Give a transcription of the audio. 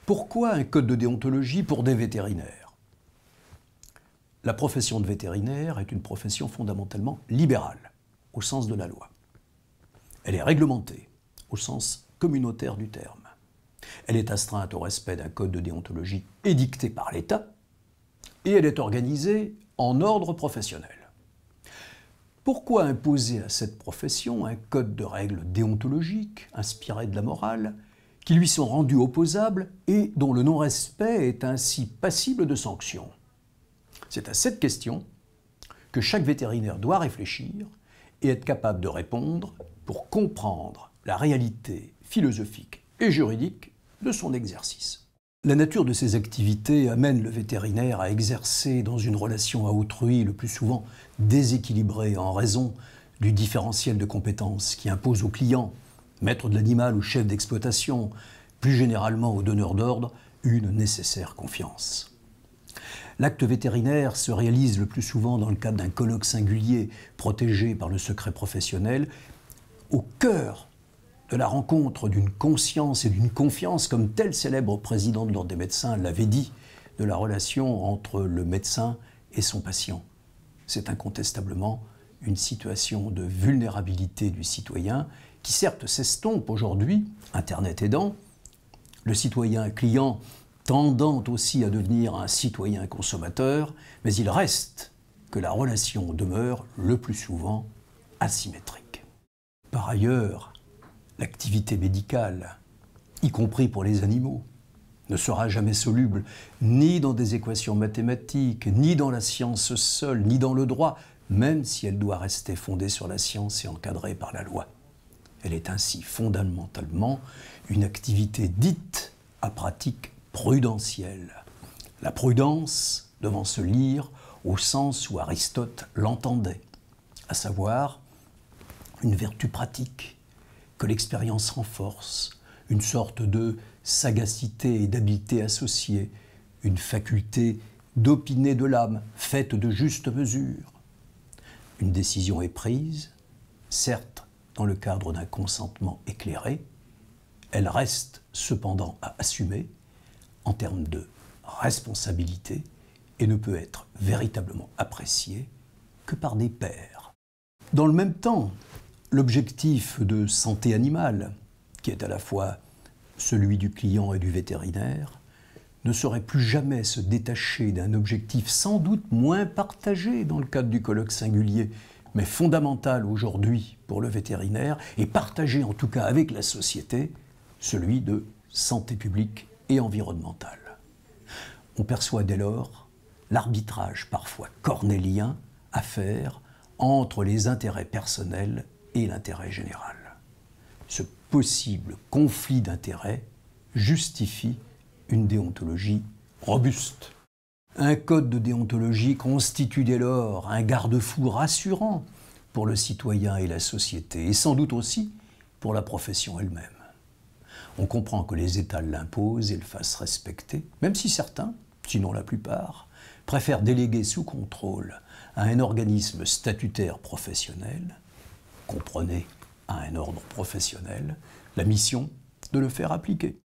Pourquoi un code de déontologie pour des vétérinaires? La profession de vétérinaire est une profession fondamentalement libérale, au sens de la loi. Elle est réglementée, au sens communautaire du terme. Elle est astreinte au respect d'un code de déontologie édicté par l'État et elle est organisée en ordre professionnel. Pourquoi imposer à cette profession un code de règles déontologiques inspiré de la morale qui lui sont rendues opposables et dont le non-respect est ainsi passible de sanctions? C'est à cette question que chaque vétérinaire doit réfléchir et être capable de répondre pour comprendre la réalité philosophique et juridique de son exercice. La nature de ces activités amène le vétérinaire à exercer dans une relation à autrui le plus souvent déséquilibrée en raison du différentiel de compétences qui impose au client, maître de l'animal ou chef d'exploitation, plus généralement au donneur d'ordre, une nécessaire confiance. L'acte vétérinaire se réalise le plus souvent dans le cadre d'un colloque singulier protégé par le secret professionnel, au cœur de la rencontre d'une conscience et d'une confiance, comme tel célèbre président de l'Ordre des médecins l'avait dit, de la relation entre le médecin et son patient. C'est incontestablement une situation de vulnérabilité du citoyen qui certes s'estompe aujourd'hui, Internet aidant, le citoyen client tendant aussi à devenir un citoyen consommateur, mais il reste que la relation demeure le plus souvent asymétrique. Par ailleurs, l'activité médicale, y compris pour les animaux, ne sera jamais soluble ni dans des équations mathématiques, ni dans la science seule, ni dans le droit, même si elle doit rester fondée sur la science et encadrée par la loi. Elle est ainsi fondamentalement une activité dite à pratique prudentielle. La prudence devant se lire au sens où Aristote l'entendait, à savoir une vertu pratique que l'expérience renforce, une sorte de sagacité et d'habileté associée, une faculté d'opiner de l'âme faite de juste mesure. Une décision est prise, certes dans le cadre d'un consentement éclairé, elle reste cependant à assumer en termes de responsabilité et ne peut être véritablement appréciée que par des pairs. Dans le même temps, l'objectif de santé animale, qui est à la fois celui du client et du vétérinaire, ne saurait plus jamais se détacher d'un objectif sans doute moins partagé dans le cadre du colloque singulier, mais fondamental aujourd'hui pour le vétérinaire, et partagé en tout cas avec la société, celui de santé publique et environnementale. On perçoit dès lors l'arbitrage parfois cornélien à faire entre les intérêts personnels et l'intérêt général. Ce possible conflit d'intérêts justifie une déontologie robuste. Un code de déontologie constitue dès lors un garde-fou rassurant pour le citoyen et la société, et sans doute aussi pour la profession elle-même. On comprend que les États l'imposent et le fassent respecter, même si certains, sinon la plupart, préfèrent déléguer sous contrôle à un organisme statutaire professionnel, comprenez à un ordre professionnel, la mission de le faire appliquer.